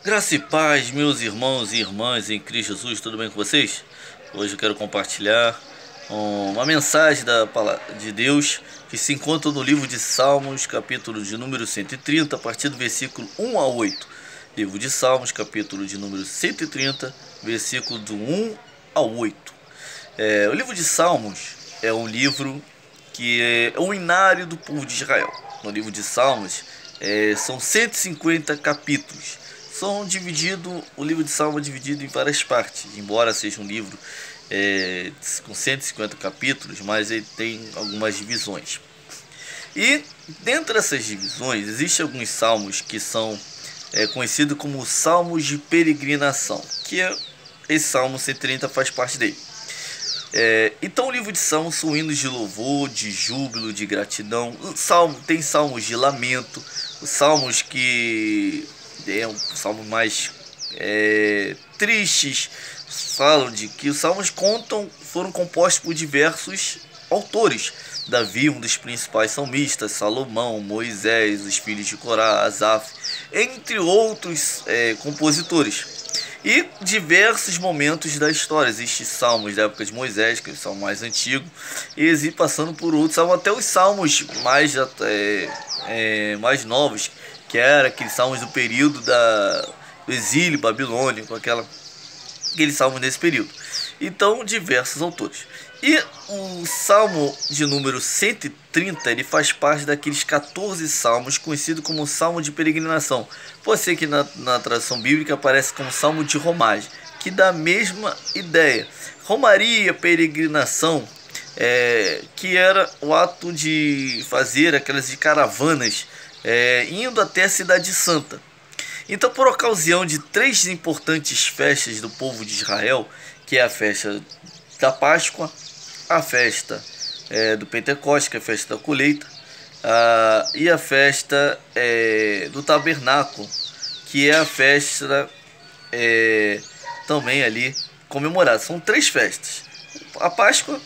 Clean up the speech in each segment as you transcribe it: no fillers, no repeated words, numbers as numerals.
Graça e paz, meus irmãos e irmãs em Cristo Jesus, tudo bem com vocês? Hoje eu quero compartilhar uma mensagem de Deus que se encontra no livro de Salmos, capítulo de número 130, a partir do versículo 1 a 8. Livro de Salmos, capítulo de número 130, versículo do 1 ao 8. O livro de Salmos é um livro que é o inário do povo de Israel. No livro de Salmos são 150 capítulos. O livro de Salmos é dividido em várias partes, embora seja um livro com 150 capítulos, mas ele tem algumas divisões. E dentro dessas divisões, existem alguns salmos que são conhecidos como salmos de peregrinação, que esse Salmo 130 faz parte dele. Então o livro de Salmos são hinos de louvor, de júbilo, de gratidão. Tem salmos de lamento, os salmos que salmos mais tristes. Falam de que os salmos foram compostos por diversos autores. Davi, um dos principais salmistas, Salomão, Moisés, os filhos de Corá, Asaf, entre outros compositores. E diversos momentos da história. Existem salmos da época de Moisés, que é o salmo mais antigo, e passando por outros salmos, até os salmos mais novos, que eram aqueles salmos do período do exílio babilônico, aqueles salmos nesse período. Então, diversos autores. E o Salmo de número 130, ele faz parte daqueles 14 salmos conhecidos como Salmo de peregrinação. Pode ser que na tradução bíblica aparece como Salmo de romagem, que dá a mesma ideia. Romaria, peregrinação, que era o ato de fazer aquelas caravanas indo até a cidade santa. Então, por ocasião de 3 importantes festas do povo de Israel, que é a festa da Páscoa, a festa do Pentecostes, que é a festa da colheita, e a festa do tabernáculo, que é a festa também ali comemorada. São 3 festas: a Páscoa,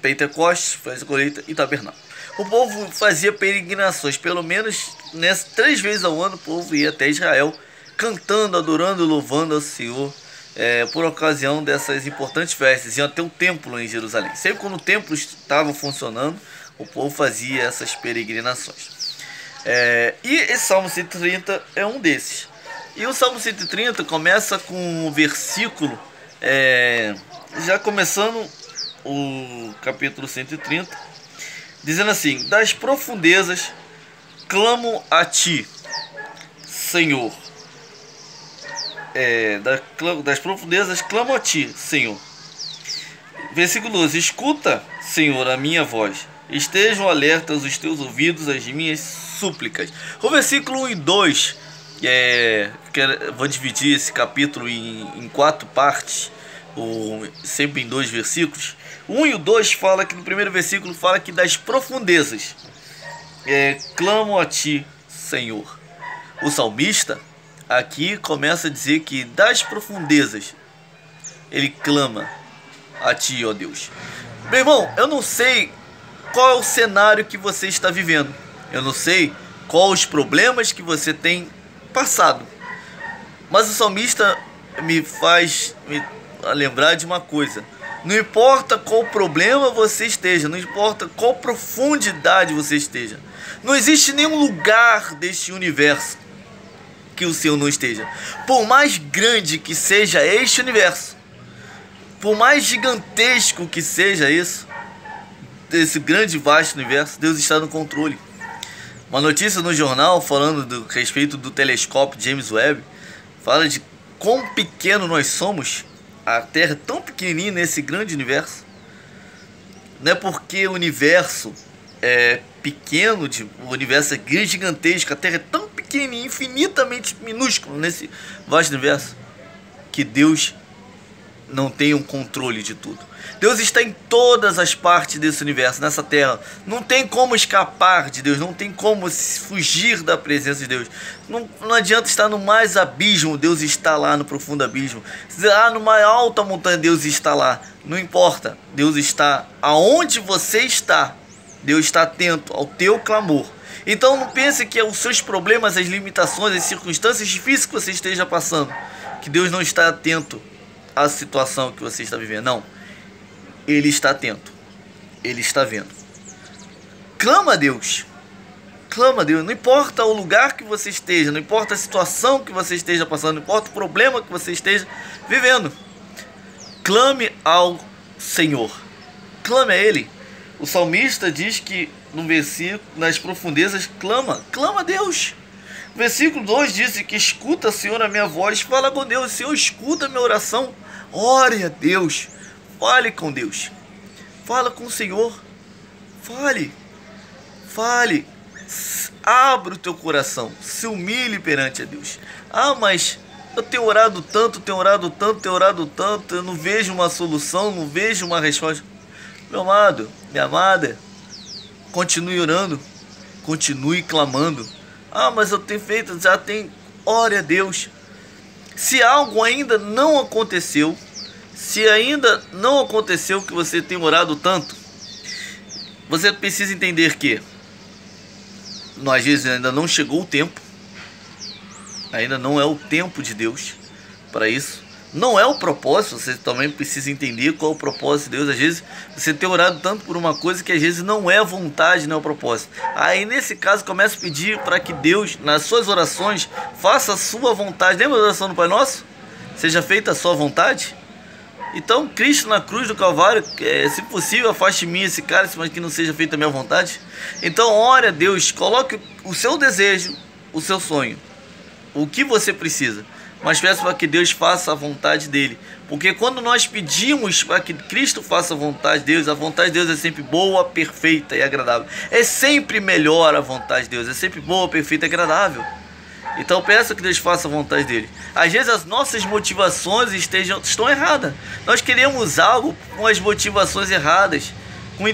Pentecostes, festa da colheita e tabernáculo. O povo fazia peregrinações, pelo menos 3 vezes ao ano. O povo ia até Israel, cantando, adorando, louvando ao Senhor, por ocasião dessas importantes festas. Iam até o templo em Jerusalém. Sempre quando o templo estava funcionando, o povo fazia essas peregrinações. E esse Salmo 130 é um desses. E o Salmo 130 começa com o versículo, já começando o capítulo 130, dizendo assim: das profundezas clamo a ti, Senhor. Das profundezas clamo a ti, Senhor. Versículo 12: escuta, Senhor, a minha voz. Estejam alertas os teus ouvidos às minhas súplicas. O versículo 1 e 2, vou dividir esse capítulo em 4 partes, sempre em 2 versículos. O 1 e o 2 fala que no primeiro versículo fala que das profundezas clamo a ti, Senhor. O salmista aqui começa a dizer que das profundezas ele clama a ti, ó Deus. Meu irmão, eu não sei qual é o cenário que você está vivendo. Eu não sei quais os problemas que você tem passado. Mas o salmista me faz lembrar de uma coisa: não importa qual problema você esteja, não importa qual profundidade você esteja, não existe nenhum lugar deste universo que o Senhor não esteja. Por mais grande que seja este universo, por mais gigantesco que seja esse grande e vasto universo, Deus está no controle. Uma notícia no jornal falando a respeito do telescópio James Webb fala de quão pequeno nós somos. A Terra é tão pequenininha nesse grande universo. Não é porque o universo é pequeno, o universo é gigantesco, a Terra é tão pequenininha, infinitamente minúscula nesse vasto universo, que Deus não tem um controle de tudo. Deus está em todas as partes desse universo, nessa Terra. Não tem como escapar de Deus, não tem como fugir da presença de Deus. Não adianta estar no mais abismo, Deus está lá no profundo abismo. Numa alta montanha, Deus está lá. Não importa, Deus está aonde você está. Deus está atento ao teu clamor. Então não pense que os seus problemas, as limitações, as circunstâncias difíceis que você esteja passando, que Deus não está atento à situação que você está vivendo. Não, Ele está atento, Ele está vendo. Clama a Deus. Clama a Deus, não importa o lugar que você esteja, não importa a situação que você esteja passando, não importa o problema que você esteja vivendo. Clame ao Senhor, clame a Ele. O salmista diz que no versículo, nas profundezas, clama a Deus. O versículo 2 diz que escuta, Senhor, a minha voz, fala com Deus. Senhor, escuta a minha oração, ore a Deus, fale com Deus, fala com o Senhor, fale, abra o teu coração, se humilhe perante a Deus. Ah, mas eu tenho orado tanto, eu não vejo uma solução, não vejo uma resposta. Meu amado, minha amada, continue orando, continue clamando. Ah, mas eu tenho feito, ore a Deus. Se algo ainda não aconteceu, que você tem orado tanto, você precisa entender que às vezes ainda não chegou o tempo, ainda não é o tempo de Deus para isso, não é o propósito. Você também precisa entender qual é o propósito de Deus. Às vezes você tem orado tanto por uma coisa que às vezes não é a vontade, não é o propósito. Aí nesse caso começa a pedir para que Deus, nas suas orações, faça a sua vontade. Lembra da oração do Pai Nosso? Seja feita a sua vontade. Então Cristo na cruz do Calvário, se possível, afaste de mim esse cálice, mas que não seja feita a minha vontade. Então ore a Deus, coloque o seu desejo, o seu sonho, o que você precisa, mas peça para que Deus faça a vontade dele. Porque quando nós pedimos para que Cristo faça a vontade de Deus, a vontade de Deus é sempre boa, perfeita e agradável. É sempre melhor a vontade de Deus, é sempre boa, perfeita e agradável. Então peça que Deus faça a vontade dele. Às vezes as nossas motivações estão erradas. Nós queremos algo com as motivações erradas. Não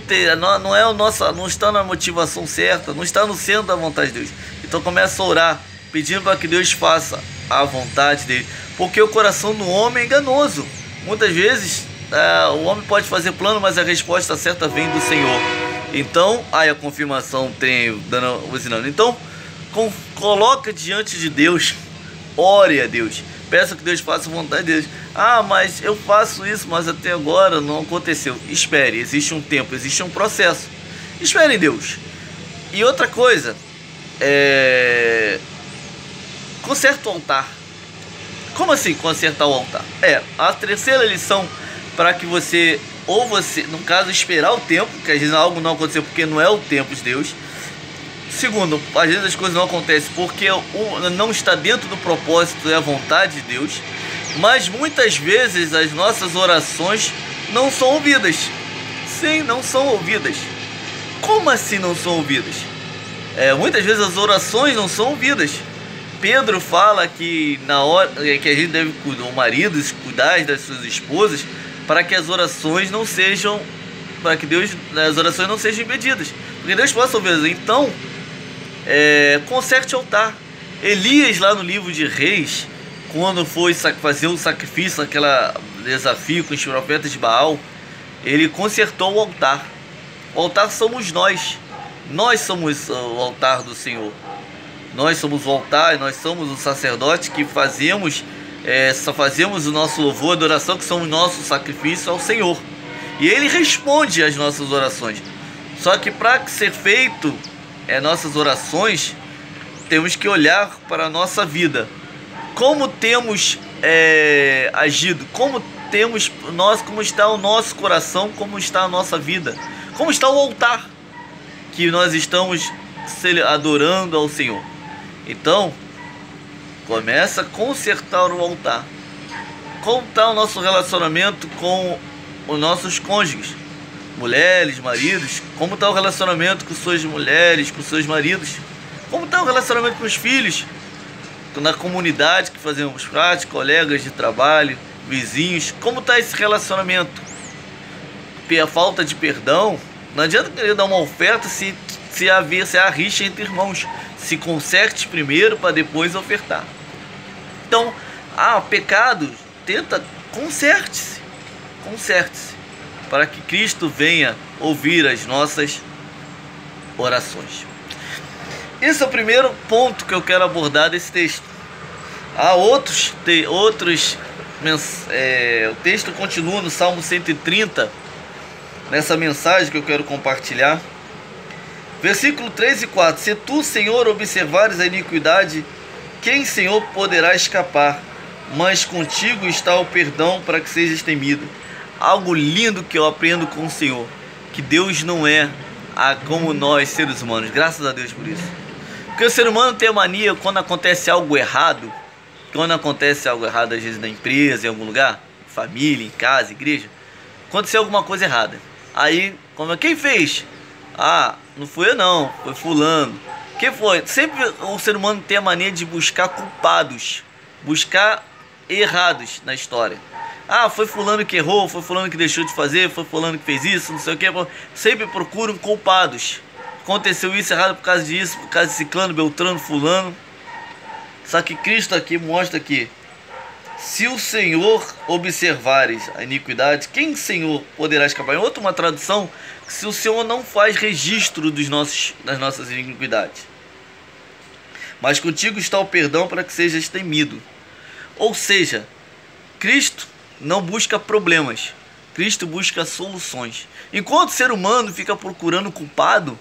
está na motivação certa, não está no centro da vontade de Deus. Então começa a orar, pedindo para que Deus faça a vontade dele. Porque o coração do homem é enganoso. Muitas vezes o homem pode fazer plano, mas a resposta certa vem do Senhor. Então, aí a confirmação tem ensinando. Então, coloca diante de Deus, ore a Deus, peça que Deus faça a vontade de Deus. Ah, mas eu faço isso, mas até agora não aconteceu. Espere, existe um tempo, existe um processo. Espere em Deus. E outra coisa, conserta o altar. Como assim consertar o altar? A terceira lição para que você, no caso, esperar o tempo, que às vezes algo não aconteceu porque não é o tempo de Deus. Segundo, às vezes as coisas não acontecem porque não está dentro do propósito e a vontade de Deus. Mas muitas vezes as nossas orações não são ouvidas. Sim, não são ouvidas. Como assim não são ouvidas? Muitas vezes as orações não são ouvidas. Pedro fala que na hora que a gente deve cuidar, o marido cuidar das suas esposas, para que as orações não sejam, as orações não sejam impedidas, porque Deus possa ouvir. Então, conserte o altar. Elias, lá no livro de Reis, quando foi fazer o sacrifício, aquele desafio com os profetas de Baal, ele consertou o altar. O altar somos nós. Nós somos o altar do Senhor. Nós somos o altar, nós somos o sacerdote que fazemos o nosso louvor, adoração, que somos nosso sacrifício ao Senhor. E Ele responde às nossas orações. Só que para ser feito nossas orações, temos que olhar para a nossa vida. Como temos agido, como está o nosso coração, como está a nossa vida, como está o altar que nós estamos adorando ao Senhor. Então, começa a consertar o altar. Como está o nosso relacionamento com os nossos cônjuges, mulheres, maridos? Como está o relacionamento com suas mulheres, com seus maridos? Como está o relacionamento com os filhos? Na comunidade que fazemos parte, colegas de trabalho, vizinhos? Como está esse relacionamento? A falta de perdão. Não adianta querer dar uma oferta se há rixa entre irmãos. Se conserte primeiro para depois ofertar. Então, pecado, conserte-se, para que Cristo venha ouvir as nossas orações. Esse é o primeiro ponto que eu quero abordar desse texto. Há outros o texto continua no Salmo 130, nessa mensagem que eu quero compartilhar. Versículo 3 e 4. Se tu, Senhor, observares a iniquidade, quem, Senhor, poderá escapar? Mas contigo está o perdão para que sejas temido. Algo lindo que eu aprendo com o Senhor, que Deus não é como nós, seres humanos. Graças a Deus por isso. Porque o ser humano tem a mania, quando acontece algo errado, às vezes na empresa, em algum lugar, família, em casa, igreja, aconteceu alguma coisa errada. Aí, quem fez? Ah, não fui eu não, foi fulano. Quem foi? Sempre o ser humano tem a mania de buscar culpados, buscar errados na história. Ah, foi fulano que errou, foi fulano que deixou de fazer, foi fulano que fez isso, não sei o que. Sempre procuram culpados. Aconteceu isso errado por causa disso, por causa de ciclano, beltrano, fulano. Só que Cristo aqui mostra que se o Senhor observares a iniquidade, quem, Senhor, poderá escapar? Em outra uma tradução, se o Senhor não faz registro das nossas iniquidades. Mas contigo está o perdão para que sejas temido. Ou seja, Cristo não busca problemas, Cristo busca soluções. Enquanto o ser humano fica procurando culpado,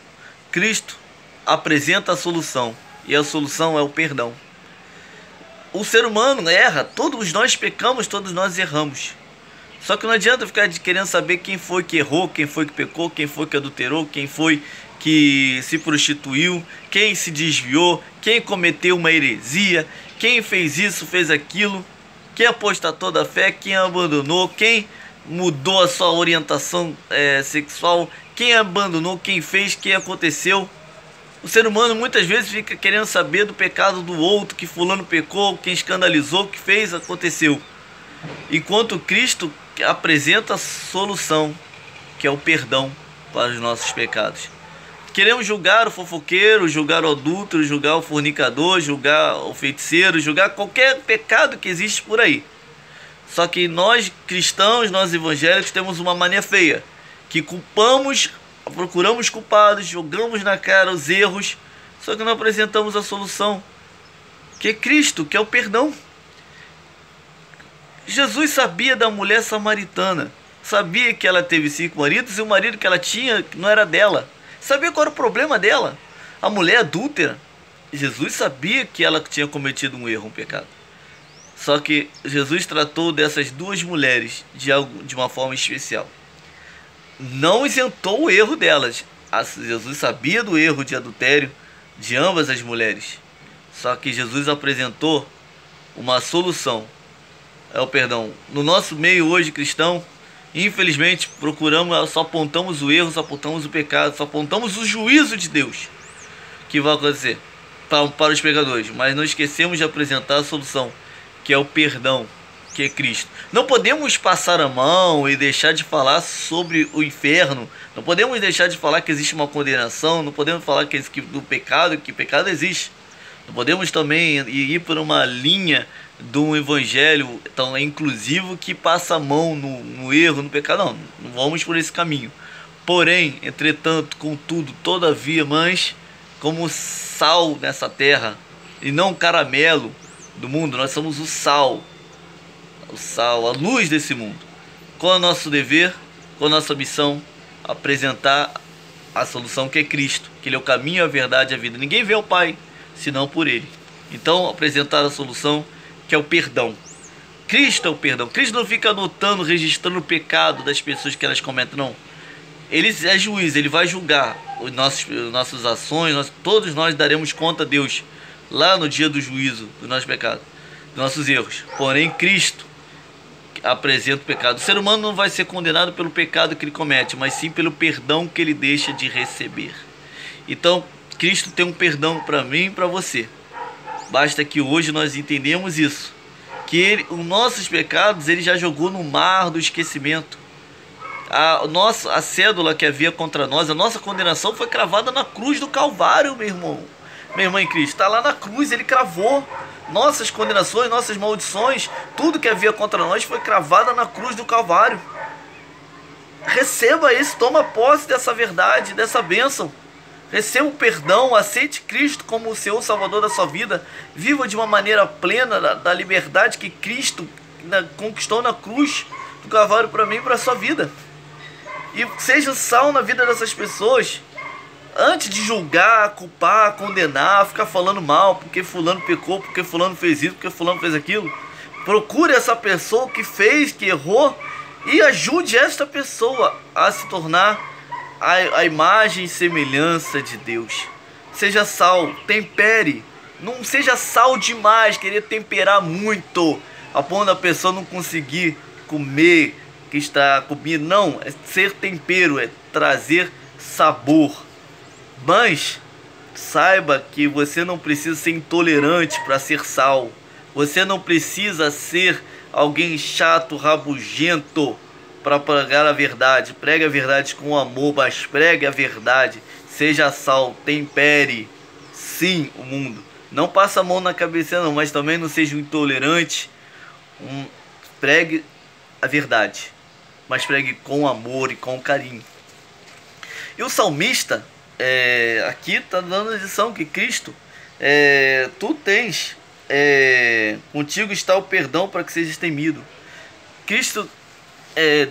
Cristo apresenta a solução, e a solução é o perdão. O ser humano erra, todos nós pecamos, todos nós erramos. Só que não adianta ficar querendo saber quem foi que errou, quem foi que pecou, quem foi que adulterou, quem foi que se prostituiu, quem se desviou, quem cometeu uma heresia, quem fez isso, fez aquilo, quem apostatou da fé, quem abandonou, quem mudou a sua orientação sexual, quem abandonou, quem fez, quem aconteceu. O ser humano muitas vezes fica querendo saber do pecado do outro, que fulano pecou, quem escandalizou, o que fez, aconteceu. Enquanto Cristo apresenta a solução, que é o perdão para os nossos pecados. Queremos julgar o fofoqueiro, julgar o adúltero, julgar o fornicador, julgar o feiticeiro, julgar qualquer pecado que existe por aí. Só que nós cristãos, nós evangélicos, temos uma mania feia, que procuramos culpados, jogamos na cara os erros, só que não apresentamos a solução, que é Cristo, que é o perdão. Jesus sabia da mulher samaritana, sabia que ela teve 5 maridos e o marido que ela tinha não era dela, sabia qual era o problema dela, a mulher adúltera. Jesus sabia que ela tinha cometido um erro, um pecado. Só que Jesus tratou dessas 2 mulheres de uma forma especial. Não isentou o erro delas. Jesus sabia do erro de adultério de ambas as mulheres. Só que Jesus apresentou uma solução. É o perdão. No nosso meio hoje cristão, infelizmente, só apontamos o erro, só apontamos o pecado, só apontamos o juízo de Deus que vai acontecer para os pecadores. Mas não esquecemos de apresentar a solução, que é o perdão, que é Cristo. Não podemos passar a mão e deixar de falar sobre o inferno. Não podemos deixar de falar que existe uma condenação. Não podemos falar que pecado existe. Não podemos também ir por uma linha do evangelho tão inclusivo que passa a mão no erro, no pecado. Não vamos por esse caminho. Porém, entretanto, contudo, todavia, mas como sal nessa terra e não caramelo do mundo, nós somos o sal, a luz desse mundo. Qual é o nosso dever? Qual é a nossa missão? Apresentar a solução, que é Cristo, que Ele é o caminho, a verdade e a vida. Ninguém vê o Pai senão por Ele. Então, apresentar a solução, que é o perdão. Cristo é o perdão. Cristo não fica anotando, registrando o pecado das pessoas que elas cometem, não. Ele é juiz, Ele vai julgar nossas ações, todos nós daremos conta a Deus lá no dia do juízo dos nossos pecados, dos nossos erros. Porém, Cristo apresenta o pecado. O ser humano não vai ser condenado pelo pecado que ele comete, mas sim pelo perdão que ele deixa de receber. Então, Cristo tem um perdão para mim e para você. Basta que hoje nós entendemos isso, que os nossos pecados Ele já jogou no mar do esquecimento. A cédula que havia contra nós, a nossa condenação foi cravada na cruz do Calvário, meu irmão. Minha irmã em Cristo, está lá na cruz, Ele cravou nossas condenações, nossas maldições, tudo que havia contra nós foi cravado na cruz do Calvário. Receba isso, toma posse dessa verdade, dessa bênção. Receba o perdão, aceite Cristo como o Senhor Salvador da sua vida. Viva de uma maneira plena da liberdade que Cristo conquistou na cruz do Calvário para mim e para a sua vida. E seja sal na vida dessas pessoas. Antes de julgar, culpar, condenar, ficar falando mal, porque fulano pecou, porque fulano fez isso, porque fulano fez aquilo. Procure essa pessoa que fez, que errou, e ajude esta pessoa a se tornar a imagem e semelhança de Deus. Seja sal, tempere. Não seja sal demais, querer temperar muito, a ponto da pessoa não conseguir comer que está comido. Não, é ser tempero, é trazer sabor. Mas saiba que você não precisa ser intolerante para ser sal. Você não precisa ser alguém chato, rabugento para pregar a verdade. Pregue a verdade com amor, mas pregue a verdade. Seja sal, tempere sim o mundo. Não passa a mão na cabeça não, mas também não seja um intolerante. Pregue a verdade, mas pregue com amor e com carinho. E o salmista, aqui está dando a lição que Cristo, tu tens, contigo está o perdão para que sejas temido. Cristo,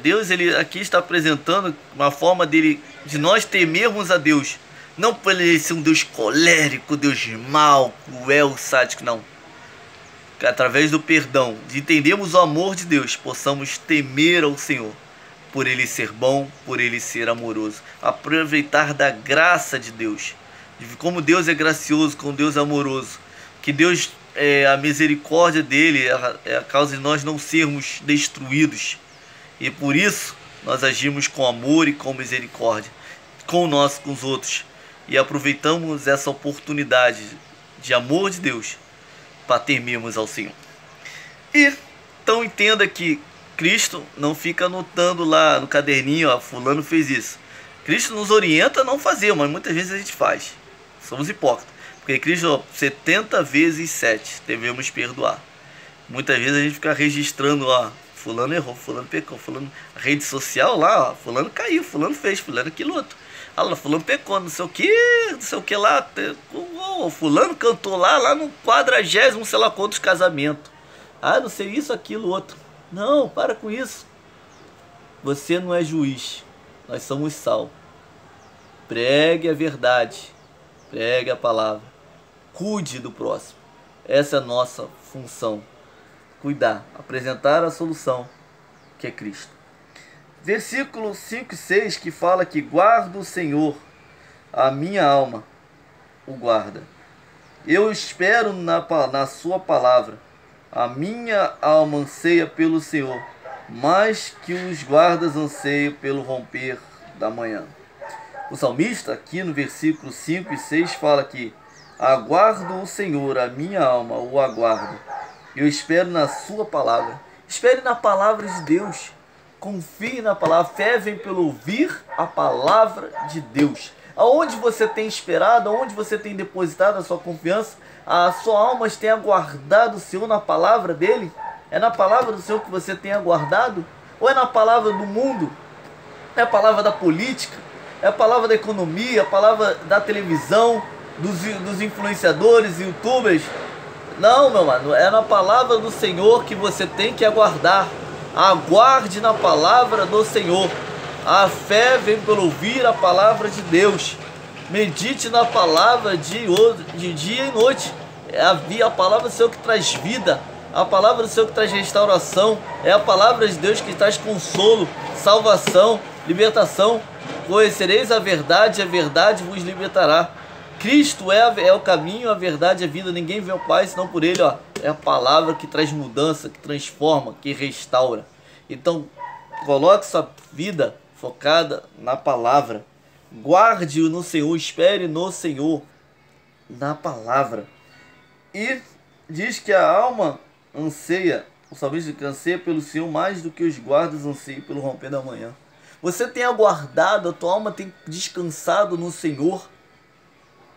Deus, ele aqui está apresentando uma forma de nós temermos a Deus. Não por ele ser um Deus colérico, Deus mau, cruel, sádico, não. Que através do perdão, de entendermos o amor de Deus, possamos temer ao Senhor. Por ele ser bom, por ele ser amoroso. Aproveitar da graça de Deus. De como Deus é gracioso, como Deus é amoroso. Que Deus, a misericórdia dele é a causa de nós não sermos destruídos. E por isso nós agimos com amor e com misericórdia. Com nós, com os outros. E aproveitamos essa oportunidade de amor de Deus para temermos ao Senhor. E então entenda que Cristo não fica anotando lá no caderninho, ó, fulano fez isso. Cristo nos orienta a não fazer, mas muitas vezes a gente faz. Somos hipócritas. Porque Cristo, ó, 70 vezes 7 devemos perdoar. Muitas vezes a gente fica registrando, ó, fulano errou, fulano pecou, fulano, a rede social lá, ó, fulano caiu, fulano fez, fulano aquilo outro. Ah, lá, fulano pecou, não sei o que lá, fulano cantou lá no 40º, sei lá quantos casamentos. Ah, não sei isso, aquilo, outro. Não, para com isso. Você não é juiz. Nós somos sal. Pregue a verdade. Pregue a palavra. Cuide do próximo. Essa é a nossa função. Cuidar. Apresentar a solução, que é Cristo. Versículo 5 e 6 que fala que guarda o Senhor, a minha alma o guarda. Eu espero na sua palavra. A minha alma anseia pelo Senhor, mais que os guardas anseiam pelo romper da manhã. O salmista, aqui no versículo 5 e 6, fala que aguardo o Senhor, a minha alma o aguarda. Eu espero na sua palavra. Espere na palavra de Deus. Confie na palavra. Fé vem pelo ouvir a palavra de Deus. Aonde você tem esperado, aonde você tem depositado a sua confiança, a sua alma tem aguardado o Senhor na palavra dele? É na palavra do Senhor que você tem aguardado? Ou é na palavra do mundo? É a palavra da política? É a palavra da economia? A palavra da televisão? Dos influenciadores, youtubers? Não, meu mano, é na palavra do Senhor que você tem que aguardar. Aguarde na palavra do Senhor. A fé vem pelo ouvir a palavra de Deus. Medite na palavra de dia e noite. É a palavra do Senhor que traz vida. A palavra do Senhor que traz restauração. É a palavra de Deus que traz consolo, salvação, libertação. Conhecereis a verdade vos libertará. Cristo é o caminho, a verdade e a vida. Ninguém vê o Pai senão por Ele. Ó. É a palavra que traz mudança, que transforma, que restaura. Então, coloque sua vida focada na palavra. Guarde-o no Senhor, espere no Senhor, na palavra. E diz que a alma anseia, o salmista anseia pelo Senhor mais do que os guardas anseiam pelo romper da manhã. Você tem aguardado, a tua alma tem descansado no Senhor.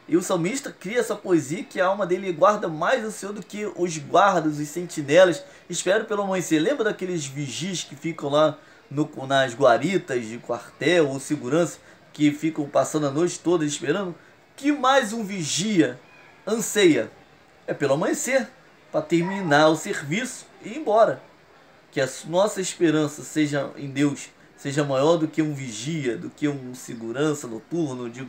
E o salmista cria essa poesia que a alma dele guarda mais o Senhor do que os guardas, os sentinelas. Espero pelo amanhecer. Lembra daqueles vigias que ficam lá nas guaritas de quartel ou segurança, que ficam passando a noite toda esperando? que mais um vigia anseia? É pelo amanhecer, para terminar o serviço e ir embora. Que a nossa esperança seja em Deus, seja maior do que um vigia, do que um segurança noturno, de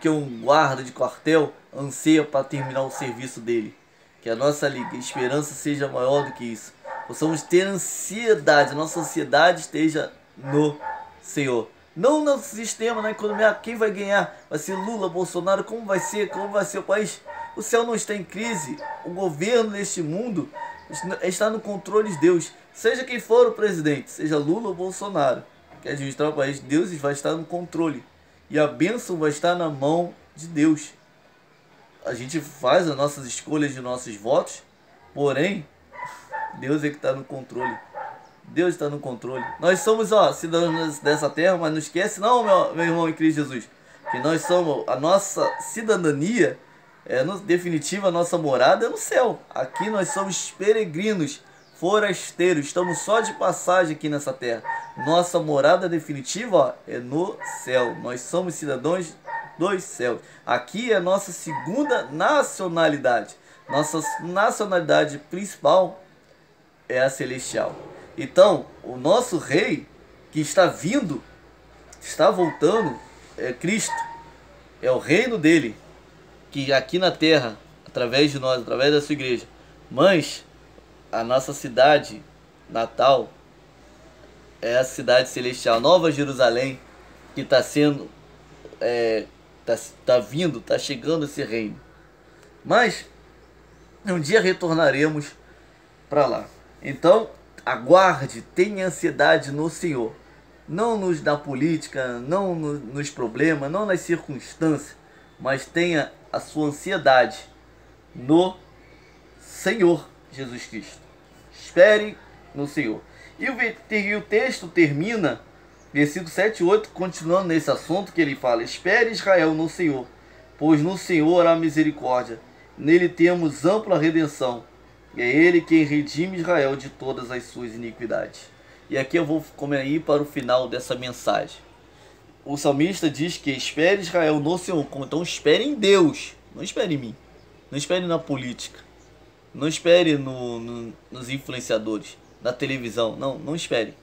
que um guarda de quartel anseia para terminar o serviço dele. Que a nossa esperança seja maior do que isso. Possamos ter ansiedade, a nossa ansiedade esteja no Senhor. Não no sistema, na economia, quem vai ganhar? Vai ser Lula, Bolsonaro, como vai ser o país? O céu não está em crise, o governo deste mundo está no controle de Deus. Seja quem for o presidente, seja Lula ou Bolsonaro, que administrar o país, Deus vai estar no controle. E a bênção vai estar na mão de Deus. A gente faz as nossas escolhas de nossos votos, porém, Deus é que está no controle. Deus está no controle. Nós somos cidadãos dessa terra, mas não esquece não, meu irmão em Cristo Jesus, que nós somos, a nossa cidadania, no definitivo, a nossa morada é no céu. Aqui nós somos peregrinos, forasteiros, estamos só de passagem aqui nessa terra. Nossa morada definitiva é no céu. Nós somos cidadãos dos céus. Aqui é a nossa segunda nacionalidade. Nossa nacionalidade principal é a celestial. Então, o nosso rei que está vindo, está voltando, é Cristo. É o reino dele, que aqui na terra, através de nós, através da sua igreja. Mas a nossa cidade natal é a cidade celestial, Nova Jerusalém, que está sendo, tá vindo, está chegando esse reino. Mas um dia retornaremos para lá. Então, aguarde, tenha ansiedade no Senhor. Não na política, não nos problemas, não nas circunstâncias, mas tenha a sua ansiedade no Senhor Jesus Cristo. Espere no Senhor. E o texto termina, versículo 7 e 8, continuando nesse assunto que ele fala: espere Israel no Senhor, pois no Senhor há misericórdia, nele temos ampla redenção, e é ele quem redime Israel de todas as suas iniquidades. E aqui eu vou ir para o final dessa mensagem. O salmista diz que espere Israel no Senhor. Então espere em Deus, não espere em mim, não espere na política, não espere nos influenciadores, na televisão, não espere.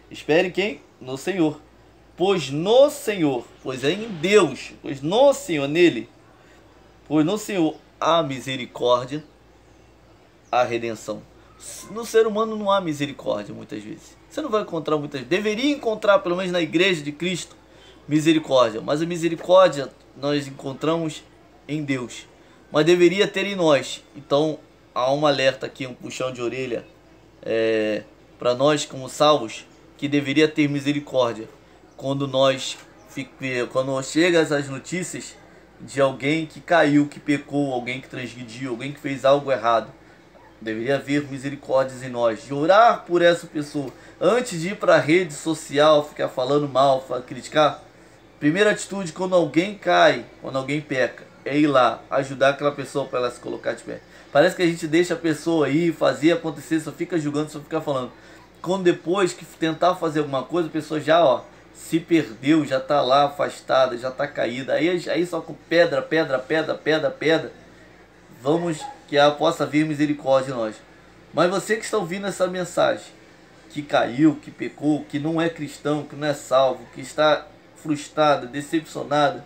Espere quem? No Senhor. Pois no Senhor, pois é em Deus, pois no Senhor, nele, pois no Senhor há misericórdia, há redenção. No ser humano não há misericórdia muitas vezes. Você não vai encontrar muitas vezes. Deveria encontrar, pelo menos na igreja de Cristo, misericórdia. Mas a misericórdia nós encontramos em Deus. Mas deveria ter em nós. Então há um alerta aqui, um puxão de orelha para nós como salvos, que deveria ter misericórdia quando chega essas notícias de alguém que caiu, que pecou, alguém que transgrediu, alguém que fez algo errado. Deveria haver misericórdias em nós, de orar por essa pessoa. Antes de ir para a rede social, ficar falando mal, criticar, primeira atitude quando alguém cai, quando alguém peca, é ir lá, ajudar aquela pessoa para ela se colocar de pé. Parece que a gente deixa a pessoa aí, fazer acontecer, só fica julgando, só fica falando. Quando depois que tentar fazer alguma coisa, a pessoa já se perdeu, já está lá afastada, já está caída. Aí só com pedra. Vamos que possa vir misericórdia em nós. Mas você que está ouvindo essa mensagem, que caiu, que pecou, que não é cristão, que não é salvo, que está frustrado, decepcionado,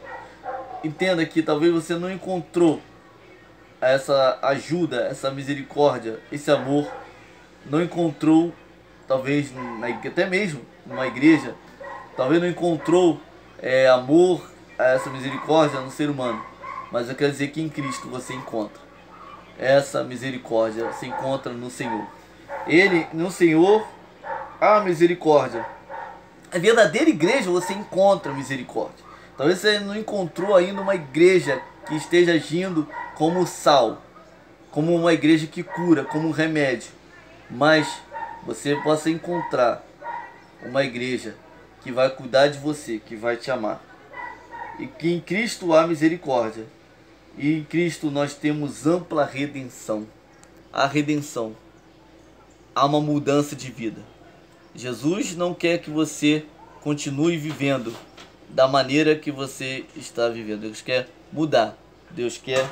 entenda que talvez você não encontrou essa ajuda, essa misericórdia, esse amor, não encontrou, talvez até mesmo numa igreja, talvez não encontrou amor, essa misericórdia no ser humano. Mas eu quero dizer que em Cristo você encontra essa misericórdia, se encontra no Senhor. No Senhor há misericórdia. A verdadeira igreja você encontra misericórdia. Talvez você não encontrou ainda uma igreja que esteja agindo como sal, como uma igreja que cura, como um remédio. Mas você possa encontrar uma igreja que vai cuidar de você, que vai te amar. E que em Cristo há misericórdia. E em Cristo nós temos ampla redenção. A redenção. Há uma mudança de vida. Jesus não quer que você continue vivendo da maneira que você está vivendo. Deus quer mudar. Deus quer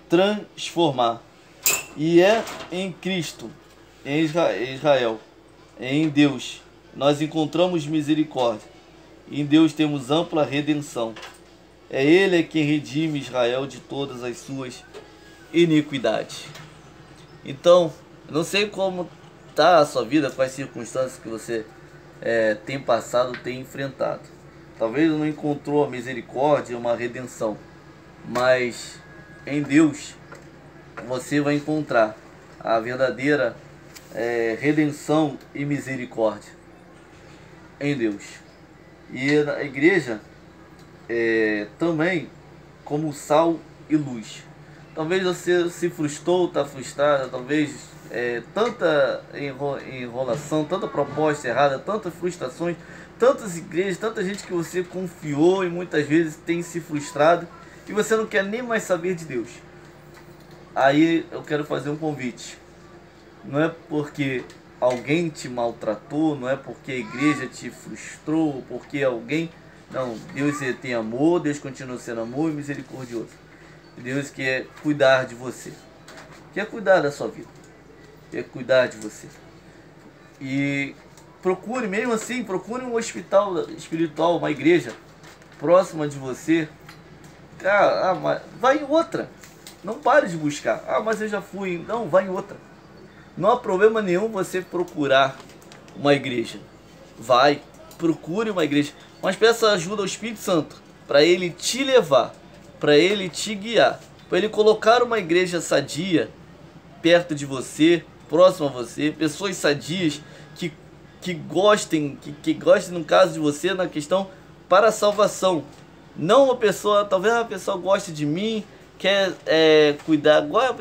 transformar. E é em Cristo, em Israel, em Deus, nós encontramos misericórdia. Em Deus temos ampla redenção. É Ele quem redime Israel de todas as suas iniquidades. Então, não sei como está a sua vida, quais circunstâncias que você tem passado, tem enfrentado. Talvez não encontrou a misericórdia, uma redenção, mas em Deus você vai encontrar a verdadeira redenção e misericórdia em Deus. E a igreja também como sal e luz. Talvez você se frustrou, está frustrado, talvez tanta enrolação, tanta proposta errada, tantas frustrações, tantas igrejas, tanta gente que você confiou e muitas vezes tem se frustrado e você não quer nem mais saber de Deus. Aí eu quero fazer um convite. Não é porque alguém te maltratou, não é porque a igreja te frustrou, porque alguém... Não, Deus tem amor, Deus continua sendo amor e misericordioso. Deus quer cuidar de você, quer cuidar da sua vida, quer cuidar de você. E procure, mesmo assim, procure um hospital espiritual, uma igreja próxima de você. Mas vai em outra. Não pare de buscar. Mas eu já fui. Não, vai em outra. Não há problema nenhum você procurar uma igreja. Vai, procure uma igreja. Mas peça ajuda ao Espírito Santo para ele te levar, para ele te guiar, para ele colocar uma igreja sadia perto de você, próximo a você, pessoas sadias que gostem, no caso de você, na questão para a salvação. Não uma pessoa, talvez a pessoa goste de mim, quer cuidar, agora a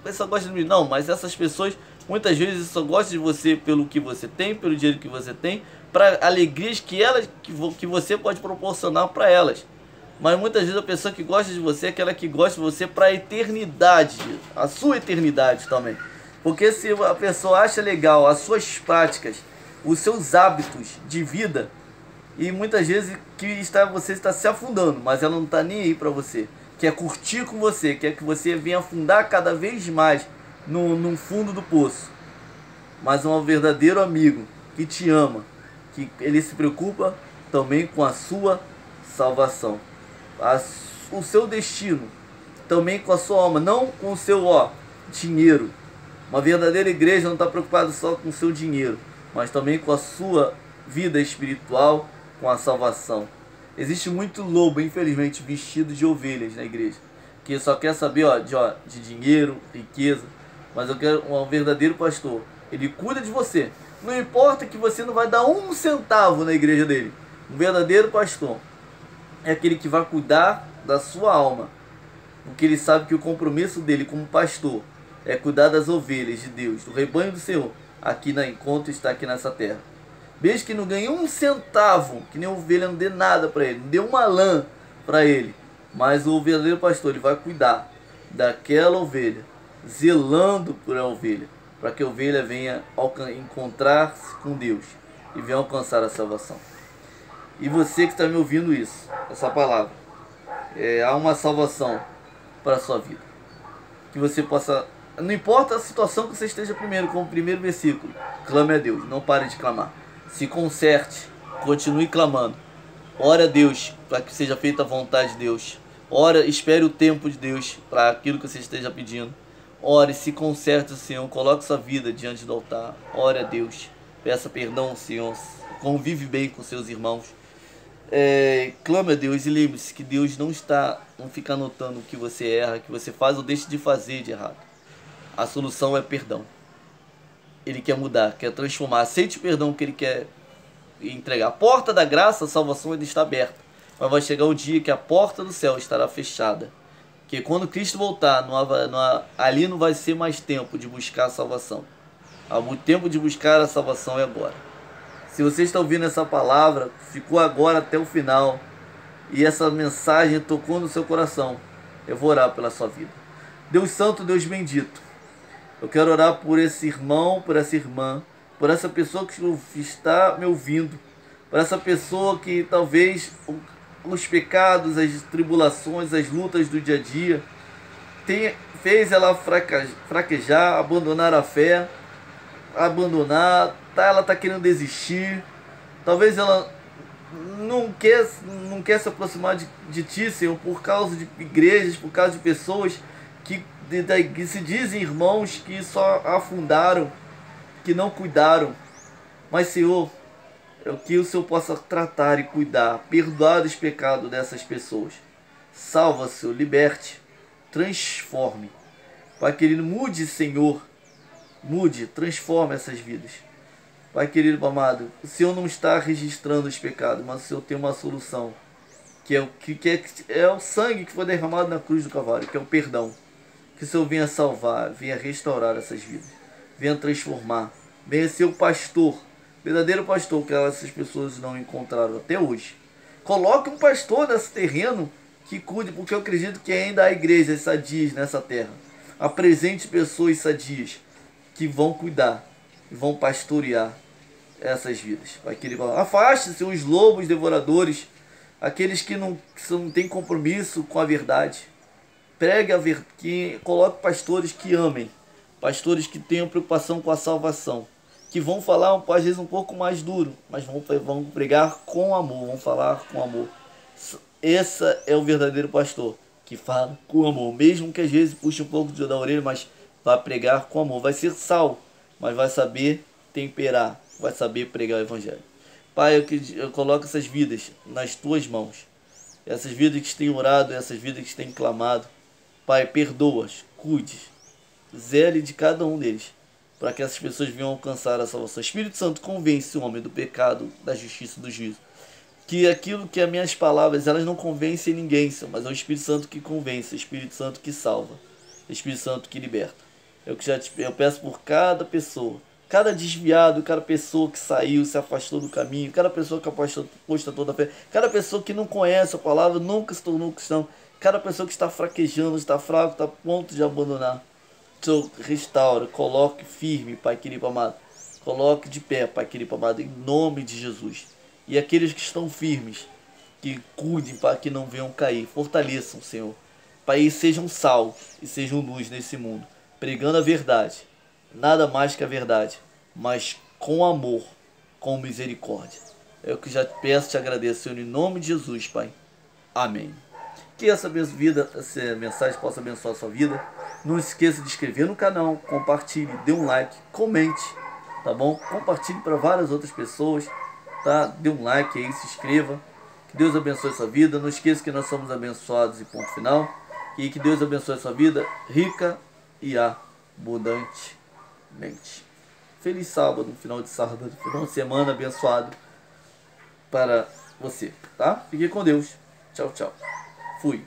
pessoa gosta de mim. Não, mas essas pessoas muitas vezes só gostam de você pelo que você tem, pelo dinheiro que você tem, para alegrias que você pode proporcionar para elas. Mas muitas vezes a pessoa que gosta de você é aquela que gosta de você para a eternidade, a sua eternidade também. Porque se a pessoa acha legal as suas práticas, os seus hábitos de vida, e muitas vezes você está se afundando, mas ela não está nem aí para você, quer curtir com você, quer que você venha afundar cada vez mais no fundo do poço. Mas um verdadeiro amigo que te ama, que ele se preocupa também com a sua salvação, o seu destino, também com a sua alma, não com o seu dinheiro. Uma verdadeira igreja não está preocupada só com o seu dinheiro, mas também com a sua vida espiritual, com a salvação. Existe muito lobo, infelizmente, vestido de ovelhas na igreja, que só quer saber de dinheiro, riqueza. Mas eu quero um verdadeiro pastor. Ele cuida de você. Não importa que você não vai dar um centavo na igreja dele. Um verdadeiro pastor é aquele que vai cuidar da sua alma, porque ele sabe que o compromisso dele como pastor é cuidar das ovelhas de Deus, do rebanho do Senhor, enquanto está aqui nessa terra. Mesmo que não ganhe um centavo, que nem a ovelha não dê nada para ele, não dê uma lã para ele, mas o verdadeiro pastor ele vai cuidar daquela ovelha, zelando por a ovelha, para que a ovelha venha encontrar-se com Deus e venha alcançar a salvação. E você que está me ouvindo essa palavra, há uma salvação para a sua vida. Que você possa, não importa a situação que você esteja primeiro, como primeiro versículo, clame a Deus, não pare de clamar. Se conserte, continue clamando. Ore a Deus para que seja feita a vontade de Deus. Ore, espere o tempo de Deus para aquilo que você esteja pedindo. Ore, se conserte o Senhor, coloque sua vida diante do altar. Ore a Deus, peça perdão ao Senhor, convive bem com seus irmãos. Clame a Deus e lembre-se que Deus não fica anotando o que você erra, que você faz ou deixa de fazer de errado. A solução é perdão. Ele quer mudar, quer transformar. Aceite o perdão que ele quer entregar. A porta da graça, a salvação ainda está aberta, mas vai chegar o dia que a porta do céu estará fechada. Que quando Cristo voltar, ali não vai ser mais tempo de buscar a salvação. O tempo de buscar a salvação é agora. Se você está ouvindo essa palavra, ficou agora até o final, e essa mensagem tocou no seu coração, eu vou orar pela sua vida. Deus Santo, Deus bendito, eu quero orar por esse irmão, por essa irmã, por essa pessoa que está me ouvindo, por essa pessoa que talvez os pecados, as tribulações, as lutas do dia a dia. Fez ela fraquejar, abandonar a fé, ela está querendo desistir. Talvez ela não quer se aproximar de ti, Senhor, por causa de igrejas, por causa de pessoas que se dizem irmãos, que só afundaram, que não cuidaram. Mas, Senhor, é o que o Senhor possa tratar e cuidar, perdoar os pecados dessas pessoas. Salva, Senhor, liberte, transforme. Pai querido, mude, Senhor, mude, transforme essas vidas. Pai querido, amado, o Senhor não está registrando os pecados, mas o Senhor tem uma solução, que é o sangue que foi derramado na cruz do Calvário, que é o perdão. Que o Senhor venha salvar, venha restaurar essas vidas, venha transformar, venha ser o pastor, verdadeiro pastor que essas pessoas não encontraram até hoje. Coloque um pastor nesse terreno que cuide, porque eu acredito que ainda há igrejas sadias nessa terra. Apresente pessoas sadias que vão cuidar e vão pastorear essas vidas. Afaste-se os lobos devoradores, aqueles que não têm compromisso com a verdade. Pregue a verdade, que coloque pastores que amem, pastores que tenham preocupação com a salvação, que vão falar às vezes um pouco mais duro, mas vão pregar com amor, vão falar com amor. Esse é o verdadeiro pastor, que fala com amor, mesmo que às vezes puxe um pouco da orelha, mas vai pregar com amor. Vai ser sal, mas vai saber temperar, vai saber pregar o evangelho. Pai, eu coloco essas vidas nas tuas mãos, essas vidas que têm orado, essas vidas que têm clamado. Pai, perdoa-as, cuide, zele de cada um deles, para que essas pessoas venham alcançar a salvação. Espírito Santo, convence o homem do pecado, da justiça e do juízo. Que aquilo que as minhas palavras, elas não convencem ninguém, Senhor, mas é o Espírito Santo que convence, o Espírito Santo que salva, o Espírito Santo que liberta. Eu peço por cada pessoa, cada desviado, cada pessoa que saiu, se afastou do caminho, cada pessoa que apostou toda a fé, cada pessoa que não conhece a palavra, nunca se tornou cristão, cada pessoa que está fraquejando, está fraco, está a ponto de abandonar. Senhor, restaura, coloque firme, Pai querido amado. Coloque de pé, Pai querido amado, em nome de Jesus. E aqueles que estão firmes, que cuidem para que não venham cair. Fortaleçam, Senhor. Pai, sejam sal e sejam luz nesse mundo. Pregando a verdade. Nada mais que a verdade. Mas com amor, com misericórdia. É o que já peço e te agradeço, Senhor, em nome de Jesus, Pai. Amém. Que essa mensagem possa abençoar a sua vida. Não esqueça de inscrever no canal, compartilhe, dê um like, comente, tá bom? Compartilhe para várias outras pessoas, tá? Dê um like aí, se inscreva. Que Deus abençoe a sua vida. Não esqueça que nós somos abençoados e ponto final. E que Deus abençoe a sua vida rica e abundantemente. Feliz sábado, final de sábado, final de semana abençoado para você, tá? Fique com Deus. Tchau, tchau. Fui.